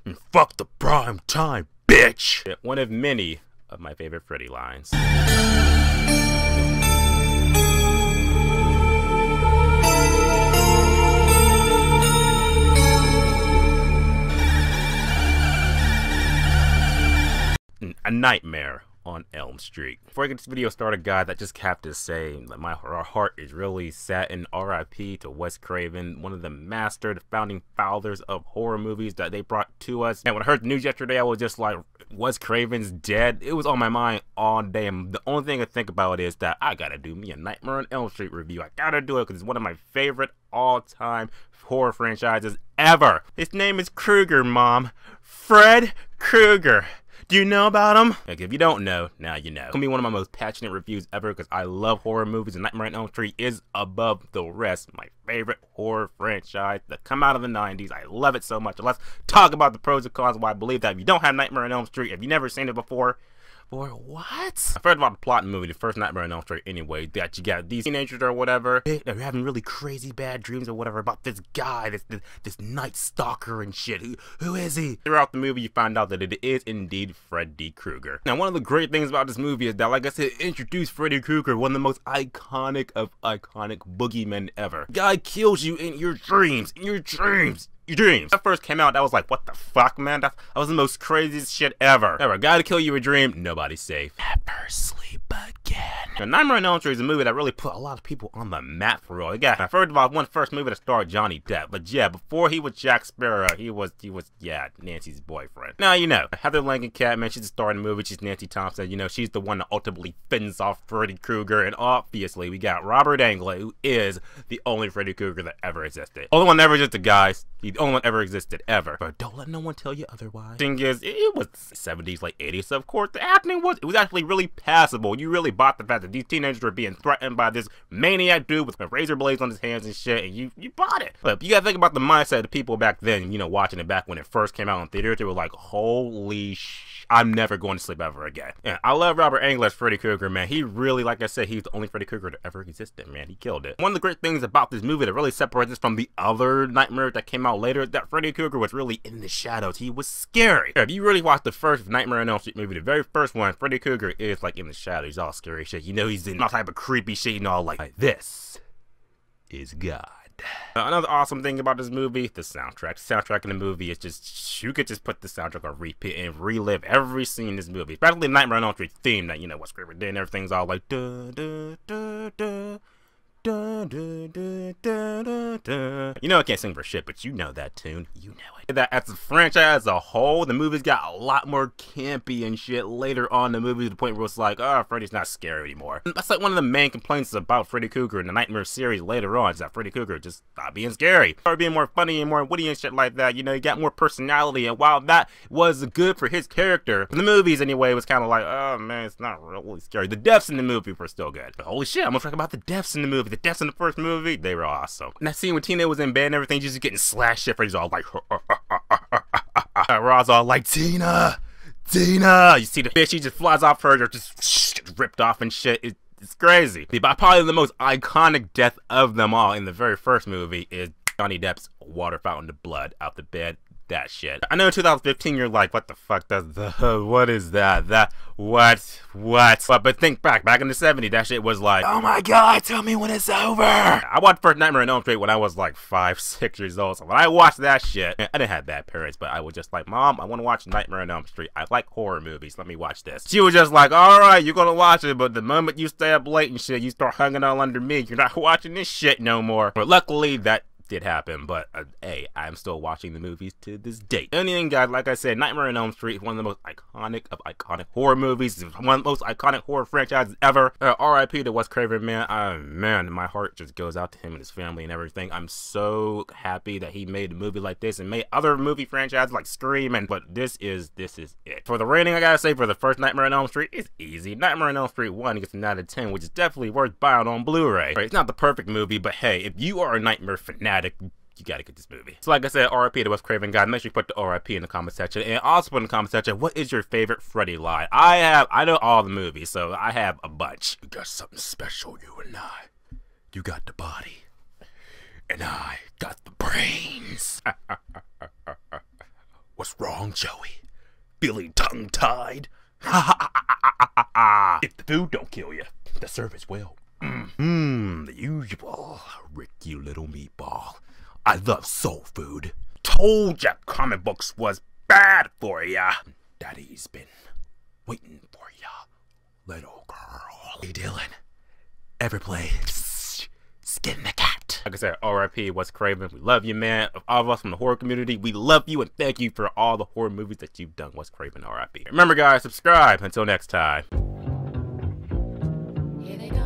And fuck the prime time, bitch! One of many of my favorite Freddy lines. A Nightmare on Elm Street. Before I get this video started, guys, I just have to say that our heart is really sad, in RIP to Wes Craven, one of the master, the founding fathers of horror movies that they brought to us. And when I heard the news yesterday, I was just like, Wes Craven's dead. It was on my mind all day, and the only thing I think about is that I gotta do me a Nightmare on Elm Street review. I gotta do it because it's one of my favorite all-time horror franchises ever. His name is Krueger, Mom. Fred Krueger. Do you know about him? Like, if you don't know, now you know. It's gonna be one of my most passionate reviews ever because I love horror movies, and Nightmare on Elm Street is above the rest my favorite horror franchise that come out of the 90s. I love it so much. Let's talk about the pros and cons why I believe that if you don't have Nightmare on Elm Street, if you've never seen it before, or what? I've heard about the plot in the movie, the first Nightmare on Elm Street anyway, that you got these teenagers or whatever, they're having really crazy bad dreams or whatever about this guy, this night stalker and shit. Who is he? Throughout the movie, you find out that it is indeed Freddy Krueger. Now, one of the great things about this movie is that, like I said, it introduced Freddy Krueger, one of the most iconic of iconic boogeymen ever. Guy kills you in your dreams, Your dreams. When that first came out, that was like, what the fuck, man? That was the most craziest shit ever. Ever. Gotta kill you a dream, nobody's safe. Never sleep again. Now, Nightmare on Elm Street is a movie that really put a lot of people on the map for real. Yeah, first of all, one first movie to star Johnny Depp. But yeah, before he was Jack Sparrow, he was yeah, Nancy's boyfriend. Now, you know, Heather Langenkamp, man, she's the star in the movie. She's Nancy Thompson. You know, she's the one that ultimately fends off Freddy Krueger. And obviously, we got Robert Englund, who is the only Freddy Krueger that ever existed. Only one that ever existed, guys. The only one ever existed ever. But don't let no one tell you otherwise. Thing is, it was 70s, like 80s, so of course the acting was actually really passable. You really bought the fact that these teenagers were being threatened by this maniac dude with razor blades on his hands and shit, and you bought it. But you gotta think about the mindset of the people back then, you know, watching it back when it first came out in theaters. They were like, holy I'm never going to sleep ever again. Yeah, I love Robert Englund as Freddy Krueger, man. He really, like I said, he's the only Freddy Krueger that ever existed, man. He killed it. One of the great things about this movie that really separates this from the other Nightmare that came out later, that Freddy Krueger was really in the shadows. He was scary. If you really watch the first Nightmare on Elm Street movie, the very first one, Freddy Krueger is like in the shadows. He's all scary shit. You know, he's in all type of creepy shit and all like this is God. Another awesome thing about this movie, the soundtrack. The soundtrack in the movie is just, you could just put the soundtrack on repeat and relive every scene in this movie. Especially the Nightmare on Elm Street theme that, you know, Wes Craven did, and everything's all like da da da da. Da, da, da, da, da, da. You know I can't sing for shit, but you know that tune. You know it. That as a franchise as a whole, the movie's got a lot more campy and shit later on in the movie to the point where it's like, oh, Freddy's not scary anymore. That's like one of the main complaints about Freddy Krueger in the Nightmare series later on, is that Freddy Krueger just stopped being scary. Started being more funny and more witty and shit like that. You know, he got more personality, and while that was good for his character, the movies anyway, it was kind of like, oh man, it's not really scary. The deaths in the movie were still good. But holy shit, I'm gonna talk about the deaths in the movie. The deaths in the first movie, they were awesome. And that scene when Tina was in bed and everything, just getting slashed shit, Freddy's all like, Roz all like, Tina! You see the bitch, she just flies off her, just ripped off and shit. It's crazy. But probably the most iconic death of them all in the very first movie is Johnny Depp's water fountain of blood out the bed. That shit. I know in 2015 you're like, what the fuck does what is that? What? But think back in the 70s, that shit was like, oh my god, tell me when it's over. I watched first Nightmare on Elm Street when I was like 5, 6 years old. So when I watched that shit, I didn't have bad parents, but I was just like, Mom, I want to watch Nightmare on Elm Street. I like horror movies. Let me watch this. She was just like, alright, you're gonna watch it, but the moment you stay up late and shit, you start hanging all under me, you're not watching this shit no more. But luckily, that did happen, but hey, I'm still watching the movies to this date. And then, guys, like I said, Nightmare on Elm Street is one of the most iconic of iconic horror movies. It's one of the most iconic horror franchises ever. R.I.P. to Wes Craven, man. Man, my heart just goes out to him and his family and everything. I'm so happy that he made a movie like this and made other movie franchises like Scream, but this is it. For the rating, I gotta say, for the first Nightmare on Elm Street, it's easy. Nightmare on Elm Street 1 gets an out of 10, which is definitely worth buying on Blu-ray. Right, it's not the perfect movie, but hey, if you are a Nightmare fanatic, you gotta get this movie. So like I said, RIP to Wes Craven, guys. Make sure you put the RIP in the comment section. And also put in the comment section, what is your favorite Freddy line? I know all the movies, so I have a bunch. You got something special, you and I. You got the body. And I got the brains. What's wrong, Joey? Feeling tongue-tied? If the food don't kill you, the service will. The usual. Rick, you little meatball. I love soul food. Told ya comic books was bad for ya. Daddy's been waiting for ya, little girl. Hey, Dylan. Ever play Skin the Cat? Like I said, R.I.P. Wes Craven. We love you, man. All of us from the horror community, we love you and thank you for all the horror movies that you've done. Wes Craven, R.I.P. Remember, guys, subscribe. Until next time. Here they go.